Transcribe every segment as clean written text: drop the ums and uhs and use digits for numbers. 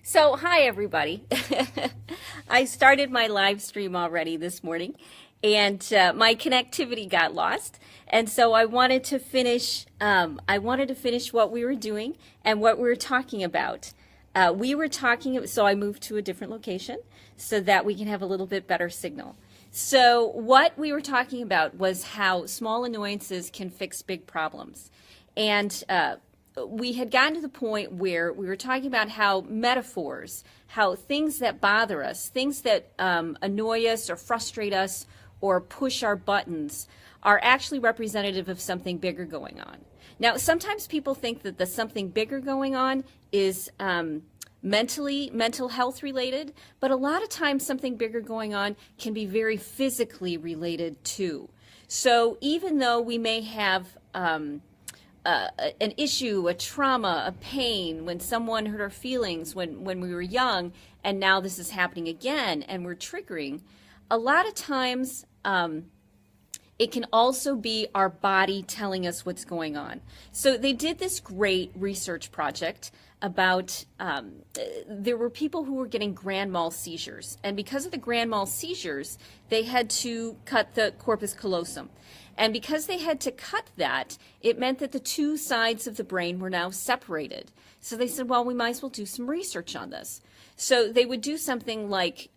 So, hi everybody. I started my live stream already this morning and my connectivity got lost. And so I wanted to finish what we were doing and what we were talking about. So I moved to a different location so that we can have a little bit better signal. So what we were talking about was how small annoyances can fix big problems. And we had gotten to the point where we were talking about how metaphors, how things that bother us, things that annoy us or frustrate us or push our buttons are actually representative of something bigger going on. Now, sometimes people think that the something bigger going on is mental health related, but a lot of times something bigger going on can be very physically related too. So even though we may have an issue, a trauma, a pain, when someone hurt our feelings when we were young, and now this is happening again and we're triggering, a lot of times it can also be our body telling us what's going on. So they did this great research project about, there were people who were getting grand mal seizures. And because of the grand mal seizures, they had to cut the corpus callosum. And because they had to cut that, it meant that the two sides of the brain were now separated. So they said, well, we might as well do some research on this. So they would do something like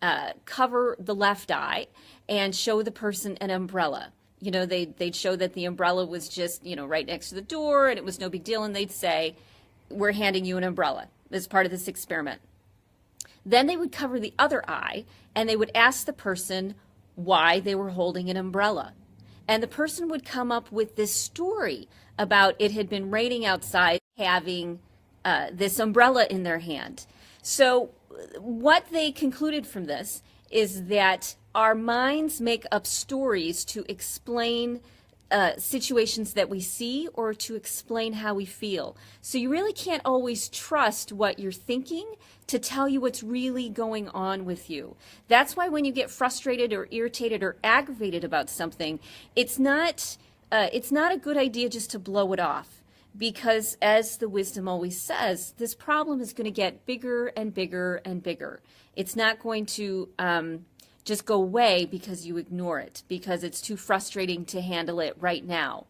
cover the left eye and show the person an umbrella. You know, they'd show that the umbrella was just, right next to the door and it was no big deal. And they'd say, we're handing you an umbrella as part of this experiment. Then they would cover the other eye and they would ask the person why they were holding an umbrella. And the person would come up with this story about it had been raining outside, having this umbrella in their hand. So what they concluded from this is that our minds make up stories to explain situations that we see or to explain how we feel. So you really can't always trust what you're thinking to tell you what's really going on with you. That's why when you get frustrated or irritated or aggravated about something, it's not a good idea just to blow it off. Because as the wisdom always says, this problem is going to get bigger and bigger and bigger. It's not going to just go away because you ignore it, because it's too frustrating to handle it right now.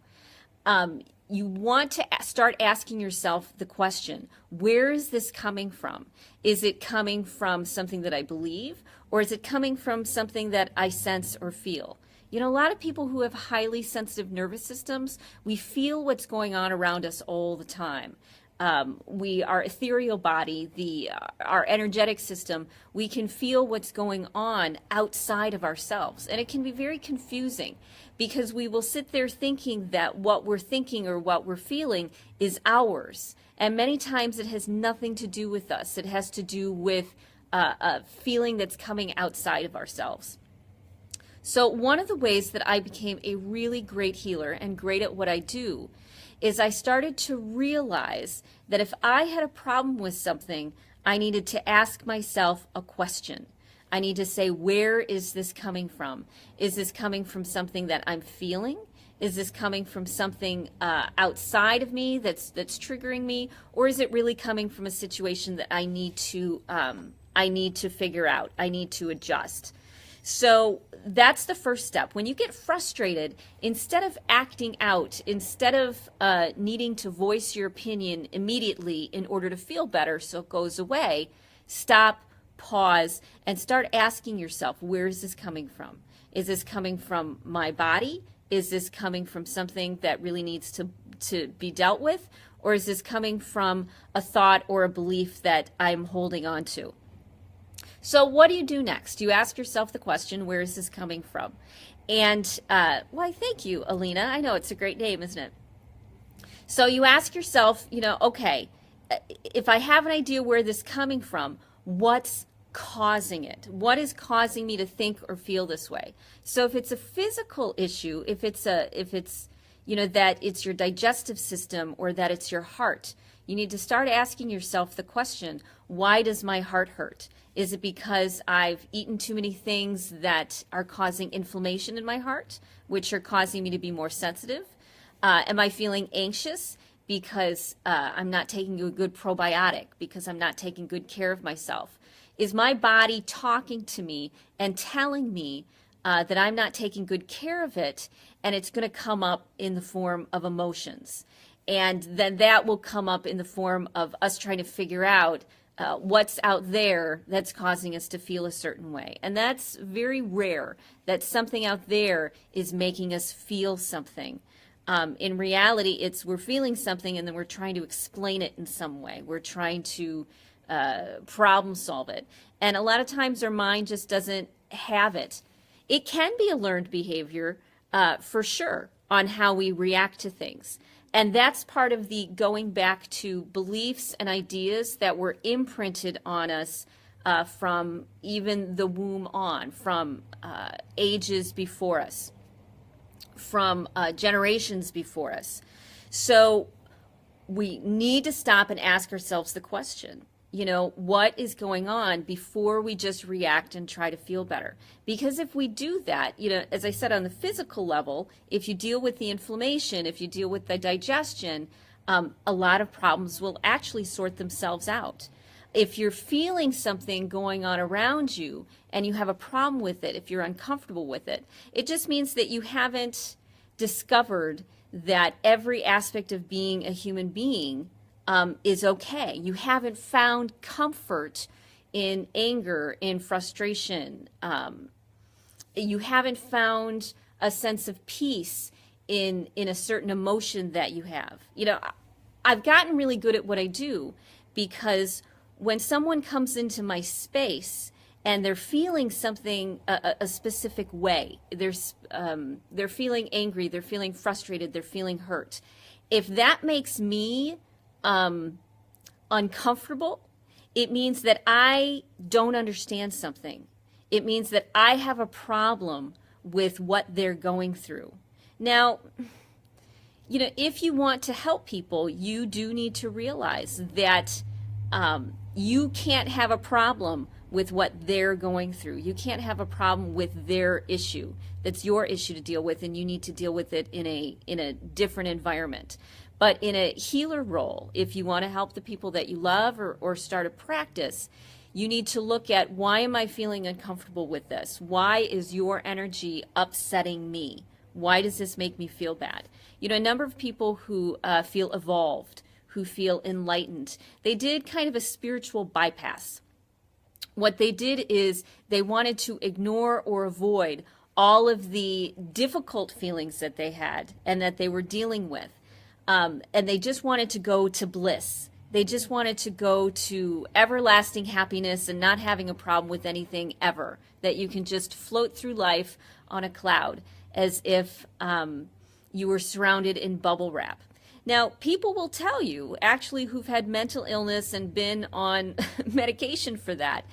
You want to start asking yourself the question, where is this coming from? Is it coming from something that I believe, or is it coming from something that I sense or feel? A lot of people who have highly sensitive nervous systems, we feel what's going on around us all the time. Our ethereal body, our energetic system, we can feel what's going on outside of ourselves. And it can be very confusing because we will sit there thinking that what we're thinking or what we're feeling is ours. And many times it has nothing to do with us. It has to do with a feeling that's coming outside of ourselves. So one of the ways that I became a really great healer and great at what I do is I started to realize that if I had a problem with something, I needed to ask myself a question. I need to say, where is this coming from? Is this coming from something that I'm feeling? Is this coming from something outside of me that's triggering me? Or is it really coming from a situation that I need to figure out? I need to adjust. So that's the first step. When you get frustrated, instead of acting out, instead of needing to voice your opinion immediately in order to feel better so it goes away, stop, pause, and start asking yourself, where is this coming from? Is this coming from my body? Is this coming from something that really needs to be dealt with? Or is this coming from a thought or a belief that I'm holding on to? So what do you do next? You ask yourself the question, where is this coming from? And, why, thank you, Alina. I know it's a great name, isn't it? So you ask yourself, okay, if I have an idea where this is coming from, what's causing it? What is causing me to think or feel this way? So if it's a physical issue, if it's that it's your digestive system or that it's your heart, you need to start asking yourself the question, why does my heart hurt? Is it because I've eaten too many things that are causing inflammation in my heart, which are causing me to be more sensitive? Am I feeling anxious? because I'm not taking a good probiotic, because I'm not taking good care of myself? Is my body talking to me and telling me that I'm not taking good care of it, and it's going to come up in the form of emotions? And then that will come up in the form of us trying to figure out what's out there that's causing us to feel a certain way. And that's very rare, that something out there is making us feel something. In reality, we're feeling something and then we're trying to explain it in some way. We're trying to problem solve it. And a lot of times our mind just doesn't have it. It can be a learned behavior for sure on how we react to things. And that's part of the going back to beliefs and ideas that were imprinted on us from even the womb on, from ages before us, from generations before us. So we need to stop and ask ourselves the question, what is going on, before we just react and try to feel better. Because if we do that, as I said, on the physical level, if you deal with the inflammation, if you deal with the digestion, a lot of problems will actually sort themselves out. If you're feeling something going on around you and you have a problem with it, if you're uncomfortable with it, it just means that you haven't discovered that every aspect of being a human being is okay. You haven't found comfort in anger, in frustration. You haven't found a sense of peace in a certain emotion that you have. I've gotten really good at what I do, because when someone comes into my space and they're feeling something a specific way, they're feeling angry, they're feeling frustrated, they're feeling hurt. If that makes me uncomfortable, it means that I don't understand something. It means that I have a problem with what they're going through. Now, if you want to help people, you do need to realize that you can't have a problem with what they're going through. You can't have a problem with their issue. That's your issue to deal with, and you need to deal with it in a different environment. But in a healer role, if you want to help the people that you love or start a practice, you need to look at, why am I feeling uncomfortable with this? Why is your energy upsetting me? Why does this make me feel bad? A number of people who feel evolved, who feel enlightened, they did kind of a spiritual bypass. What they did is they wanted to ignore or avoid all of the difficult feelings that they had and that they were dealing with. And they just wanted to go to bliss. They just wanted to go to everlasting happiness and not having a problem with anything ever, that you can just float through life on a cloud as if you were surrounded in bubble wrap. Now, people will tell you, actually, who've had mental illness and been on medication for that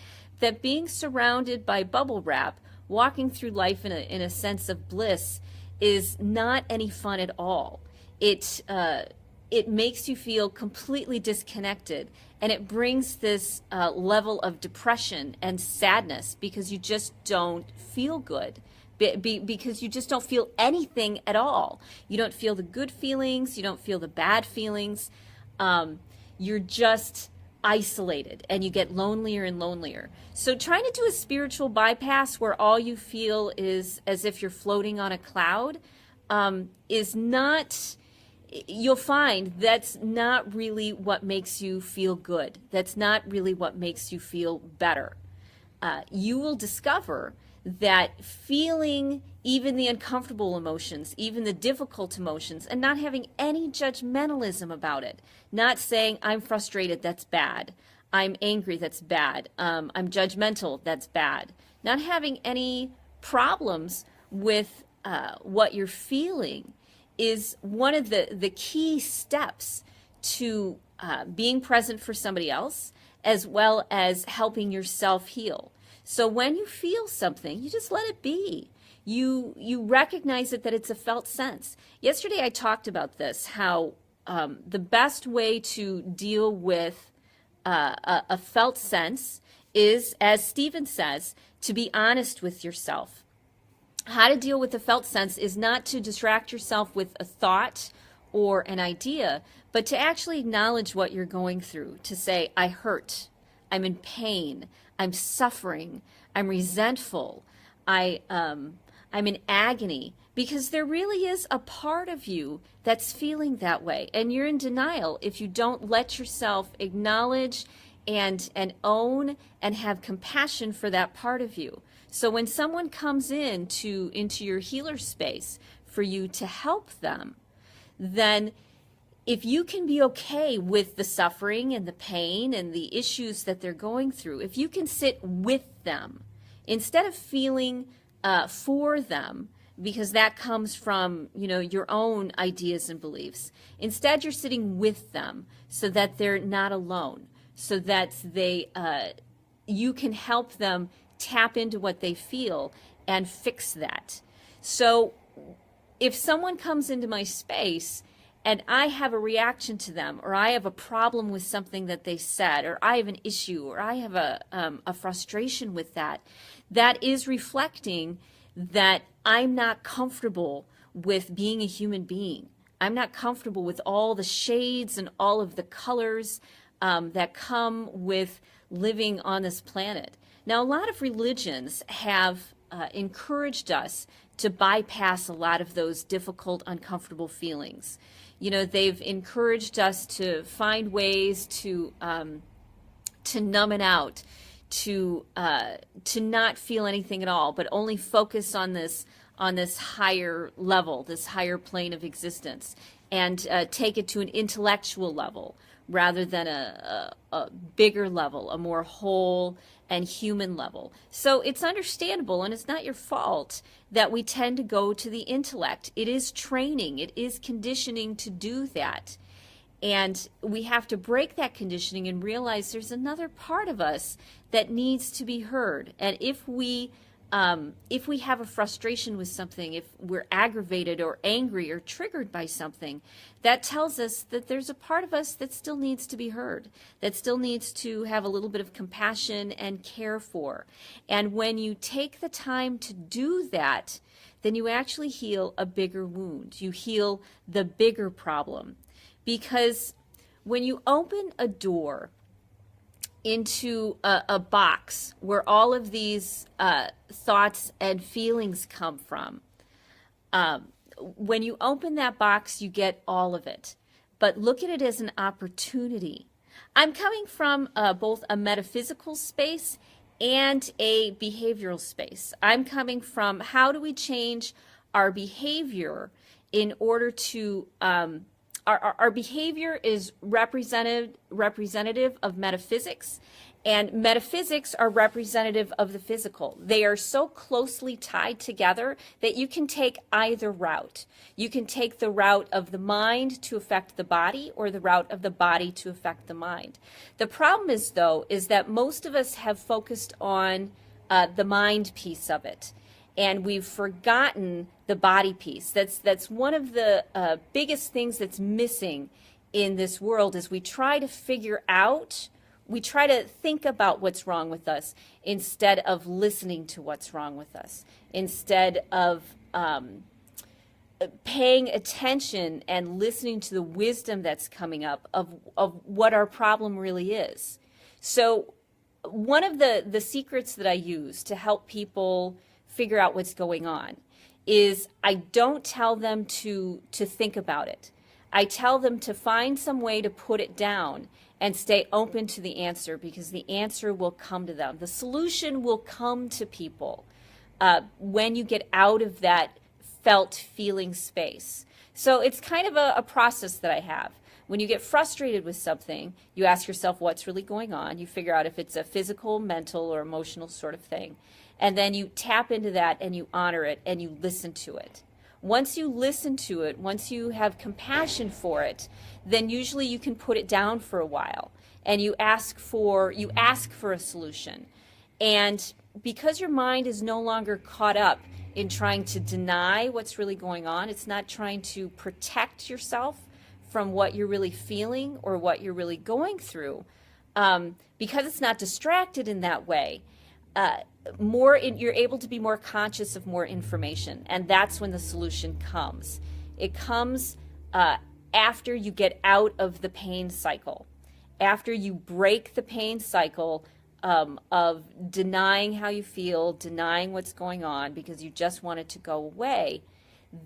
being surrounded by bubble wrap, walking through life in a sense of bliss, is not any fun at all. It makes you feel completely disconnected, and it brings this level of depression and sadness, because you just don't feel good. Because you just don't feel anything at all. You don't feel the good feelings. You don't feel the bad feelings. You're just isolated, and you get lonelier and lonelier. So trying to do a spiritual bypass where all you feel is as if you're floating on a cloud is not... You'll find that's not really what makes you feel good. That's not really what makes you feel better. You will discover that feeling even the uncomfortable emotions, even the difficult emotions, and not having any judgmentalism about it, not saying, I'm frustrated, that's bad, I'm angry, that's bad, I'm judgmental, that's bad, not having any problems with what you're feeling is one of the key steps to being present for somebody else, as well as helping yourself heal. So when you feel something, you just let it be. You recognize it, that it's a felt sense. Yesterday I talked about this, how the best way to deal with a felt sense is, as Stephen says, to be honest with yourself. How to deal with a felt sense is not to distract yourself with a thought or an idea, but to actually acknowledge what you're going through, to say, I hurt, I'm in pain, I'm suffering, I'm resentful, I'm in agony, because there really is a part of you that's feeling that way. And you're in denial if you don't let yourself acknowledge and own and have compassion for that part of you. So when someone comes into your healer space for you to help them, then if you can be okay with the suffering and the pain and the issues that they're going through, if you can sit with them instead of feeling for them, because that comes from, your own ideas and beliefs. Instead, you're sitting with them so that they're not alone, so that you can help them tap into what they feel and fix that. So if someone comes into my space and I have a reaction to them, or I have a problem with something that they said, or I have an issue, or I have a frustration with that, that is reflecting that I'm not comfortable with being a human being. I'm not comfortable with all the shades and all of the colors that come with living on this planet. Now, a lot of religions have encouraged us to bypass a lot of those difficult, uncomfortable feelings. They've encouraged us to find ways to numb it out, to not feel anything at all, but only focus on this higher level, this higher plane of existence, and take it to an intellectual level rather than a bigger level, a more whole and human level. So it's understandable, and it's not your fault that we tend to go to the intellect. It is training, it is conditioning to do that. And we have to break that conditioning and realize there's another part of us that needs to be heard. And if we have a frustration with something, if we're aggravated or angry or triggered by something, that tells us that there's a part of us that still needs to be heard, that still needs to have a little bit of compassion and care for. And when you take the time to do that, then you actually heal a bigger wound. You heal the bigger problem. Because when you open a door into a box where all of these thoughts and feelings come from, when you open that box, you get all of it. But look at it as an opportunity. I'm coming from both a metaphysical space and a behavioral space. I'm coming from how do we change our behavior in order to our behavior is representative of metaphysics, and metaphysics are representative of the physical. They are so closely tied together that you can take either route. You can take the route of the mind to affect the body, or the route of the body to affect the mind. The problem is, though, is that most of us have focused on the mind piece of it, and we've forgotten the body piece. That's one of the biggest things that's missing in this world. Is we try to think about what's wrong with us instead of listening to what's wrong with us, instead of paying attention and listening to the wisdom that's coming up of what our problem really is. So one of the secrets that I use to help people figure out what's going on is I don't tell them to think about it. I tell them to find some way to put it down and stay open to the answer, because the answer will come to them. The solution will come to people when you get out of that felt feeling space. So it's kind of a process that I have. When you get frustrated with something, you ask yourself what's really going on. You figure out if it's a physical, mental, or emotional sort of thing. And then you tap into that and you honor it and you listen to it. Once you listen to it, once you have compassion for it, then usually you can put it down for a while and you ask for a solution. And because your mind is no longer caught up in trying to deny what's really going on, it's not trying to protect yourself from what you're really feeling or what you're really going through, because it's not distracted in that way, you're able to be more conscious of more information, and that's when the solution comes. It comes after you get out of the pain cycle, after you break the pain cycle of denying how you feel, denying what's going on because you just want it to go away,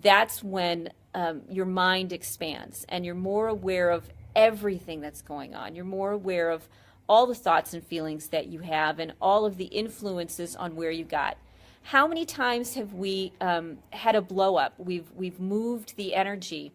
that's when your mind expands and you're more aware of everything that's going on. You're more aware of all the thoughts and feelings that you have and all of the influences on where you got. How many times have we had a blow up? We've moved the energy.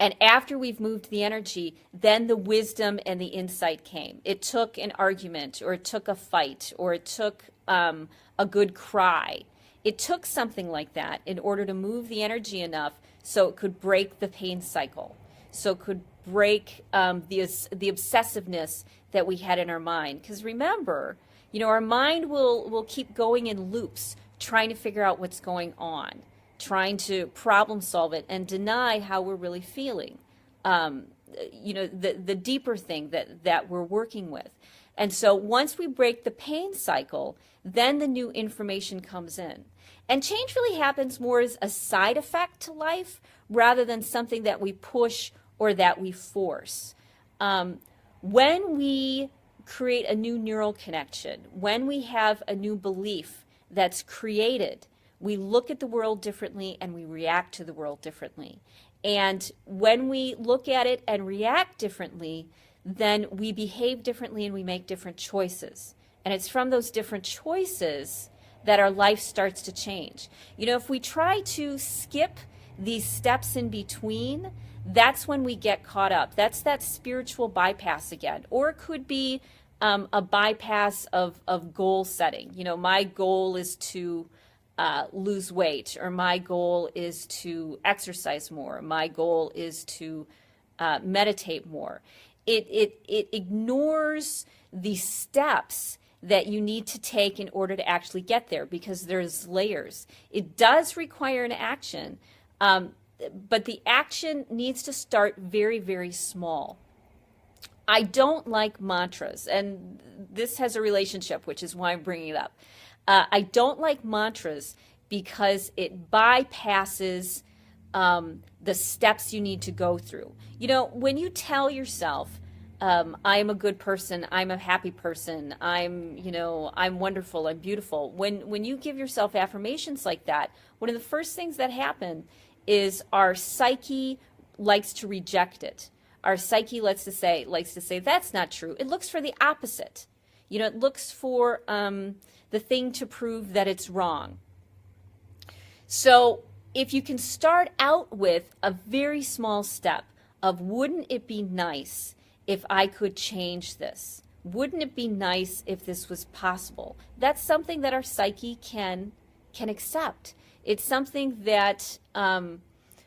And after we've moved the energy, then the wisdom and the insight came. It took an argument, or it took a fight, or it took a good cry. It took something like that in order to move the energy enough so it could break the pain cycle, so it could break the obsessiveness that we had in our mind. Because remember, our mind will keep going in loops, trying to figure out what's going on, trying to problem solve it and deny how we're really feeling, the deeper thing that we're working with. And so once we break the pain cycle, then the new information comes in. And change really happens more as a side effect to life rather than something that we push or that we force. When we create a new neural connection, when we have a new belief that's created, we look at the world differently and we react to the world differently. And when we look at it and react differently, then we behave differently and we make different choices. And it's from those different choices that our life starts to change. If we try to skip these steps in between, that's when we get caught up. That's that spiritual bypass again. Or it could be a bypass of goal setting. My goal is to lose weight, or my goal is to exercise more. My goal is to meditate more. It ignores the steps that you need to take in order to actually get there, because there's layers. It does require an action, but the action needs to start very, very small. I don't like mantras, and this has a relationship, which is why I'm bringing it up. I don't like mantras because it bypasses the steps you need to go through. When you tell yourself, I am a good person, I'm a happy person, I'm wonderful, I'm beautiful. When you give yourself affirmations like that, one of the first things that happen is our psyche likes to reject it. Our psyche likes to say that's not true. It looks for the opposite. It looks for the thing to prove that it's wrong. So if you can start out with a very small step of, wouldn't it be nice if I could change this? Wouldn't it be nice if this was possible? That's something that our psyche can accept. It's something that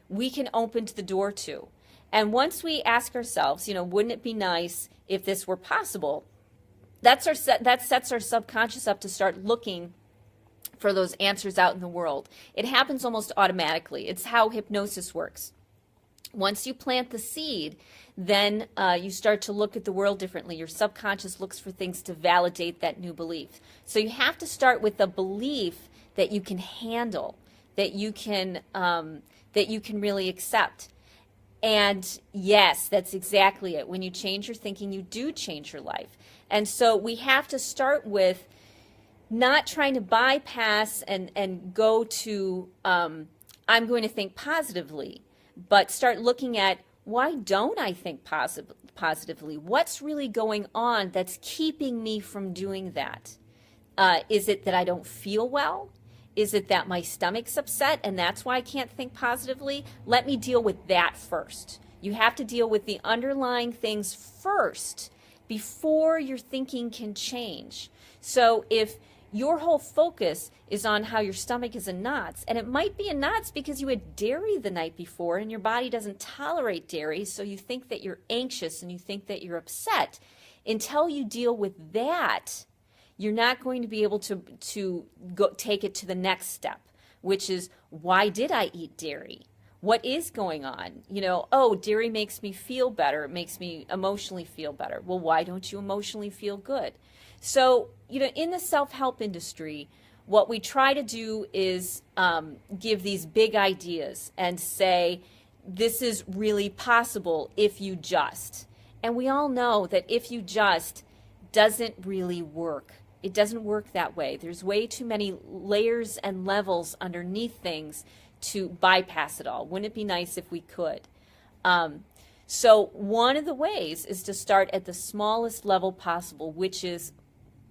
we can open the door to. And once we ask ourselves, wouldn't it be nice if this were possible? That sets our subconscious up to start looking for those answers out in the world. It happens almost automatically. It's how hypnosis works. Once you plant the seed, then you start to look at the world differently. Your subconscious looks for things to validate that new belief. So you have to start with a belief that you can handle, that you can really accept. And yes, that's exactly it. When you change your thinking, you do change your life. And so we have to start with not trying to bypass and go to, I'm going to think positively, but start looking at, why don't I think positively? What's really going on that's keeping me from doing that? Is it that I don't feel well? Is it that my stomach's upset and that's why I can't think positively? Let me deal with that first. You have to deal with the underlying things first before your thinking can change. So if your whole focus is on how your stomach is in knots, and it might be in knots because you had dairy the night before and your body doesn't tolerate dairy, so you think that you're anxious and you think that you're upset, until you deal with that, you're not going to be able to go take it to the next step, which is, why did I eat dairy? What is going on? Dairy makes me feel better. It makes me emotionally feel better. Well, why don't you emotionally feel good? So, in the self-help industry, what we try to do is give these big ideas and say, this is really possible if you just. And we all know that if you just doesn't really work. It doesn't work that way. There's way too many layers and levels underneath things to bypass it all. Wouldn't it be nice if we could? So one of the ways is to start at the smallest level possible, which is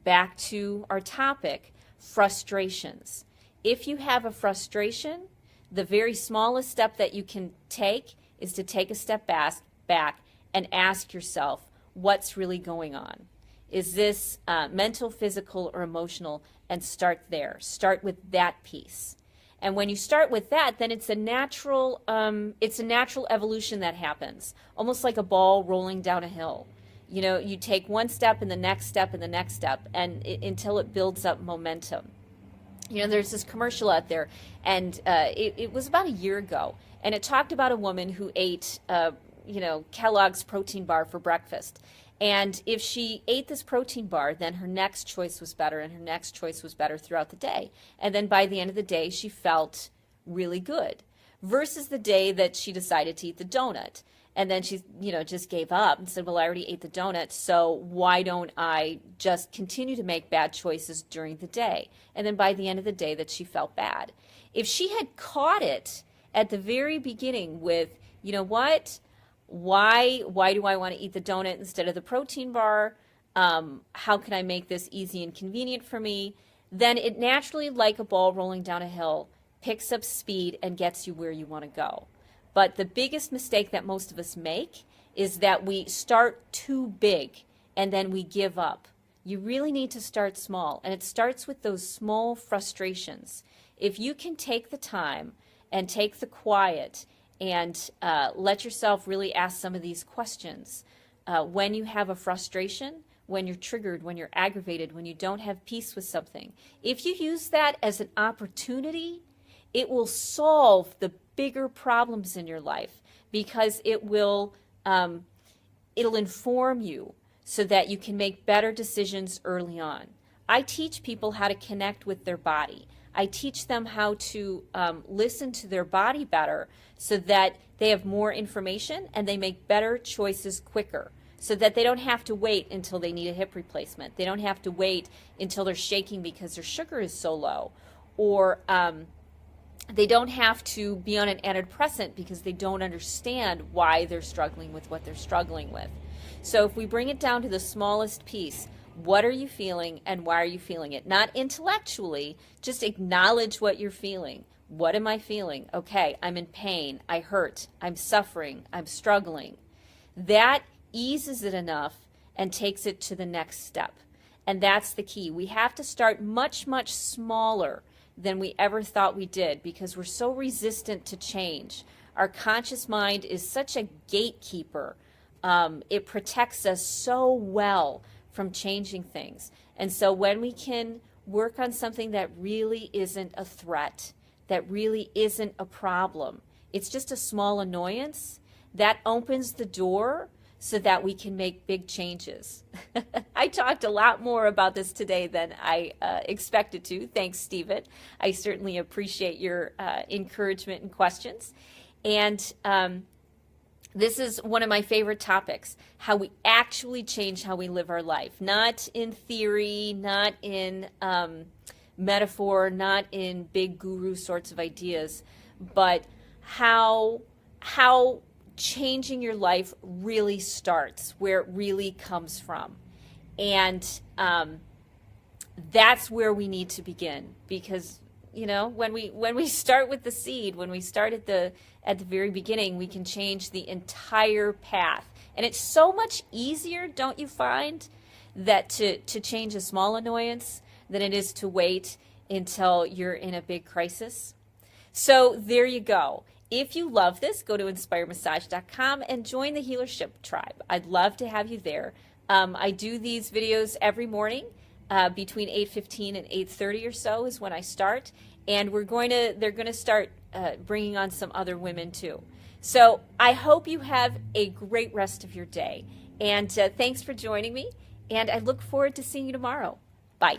back to our topic, frustrations. If you have a frustration, the very smallest step that you can take is to take a step back and ask yourself, what's really going on? Is this mental, physical, or emotional? And start there. Start with that piece. And when you start with that, then it's a natural evolution that happens, almost like a ball rolling down a hill. You know, you take one step and the next step and the next step, and until it builds up momentum. You know, there's this commercial out there, and it was about a year ago, and it talked about a woman who ate, Kellogg's protein bar for breakfast. And if she ate this protein bar, then her next choice was better, and her next choice was better throughout the day. And then by the end of the day, she felt really good, versus the day that she decided to eat the donut. And then she, just gave up and said, well, I already ate the donut, so why don't I just continue to make bad choices during the day? And then by the end of the day that she felt bad. If she had caught it at the very beginning with, you know what, why do I want to eat the donut instead of the protein bar? How can I make this easy and convenient for me? Then it naturally, like a ball rolling down a hill, picks up speed and gets you where you want to go. But the biggest mistake that most of us make is that we start too big and then we give up. You really need to start small, and it starts with those small frustrations. If you can take the time and take the quiet and let yourself really ask some of these questions. When you have a frustration, when you're triggered, when you're aggravated, when you don't have peace with something, if you use that as an opportunity, it will solve the bigger problems in your life, because it will it'll inform you so that you can make better decisions early on. I teach people how to connect with their body. I teach them how to listen to their body better so that they have more information and they make better choices quicker, so that they don't have to wait until they need a hip replacement. They don't have to wait until they're shaking because their sugar is so low, or they don't have to be on an antidepressant because they don't understand why they're struggling with what they're struggling with. So if we bring it down to the smallest piece, what are you feeling and why are you feeling it? Not intellectually, just acknowledge what you're feeling. What am I feeling? Okay, I'm in pain, I hurt, I'm suffering, I'm struggling. That eases it enough and takes it to the next step. And that's the key. We have to start much, much smaller than we ever thought we did, because we're so resistant to change. Our conscious mind is such a gatekeeper. It protects us so well from changing things. And so when we can work on something that really isn't a threat, that really isn't a problem, it's just a small annoyance, that opens the door so that we can make big changes. I talked a lot more about this today than I expected to. Thanks, Stephen. I certainly appreciate your encouragement and questions. And this is one of my favorite topics, how we actually change how we live our life. Not in theory, not in metaphor, not in big guru sorts of ideas, but how changing your life really starts, where it really comes from. And that's where we need to begin, because when we start with the seed, when we start at the very beginning, we can change the entire path. And it's so much easier, don't you find, that to change a small annoyance than it is to wait until you're in a big crisis. So there you go. If you love this, go to inspiremassage.com and join the Healership tribe. I'd love to have you there. I do these videos every morning between 8:15 and 8:30 or so is when I start. And they're going to start bringing on some other women too. So I hope you have a great rest of your day. And thanks for joining me. And I look forward to seeing you tomorrow. Bye.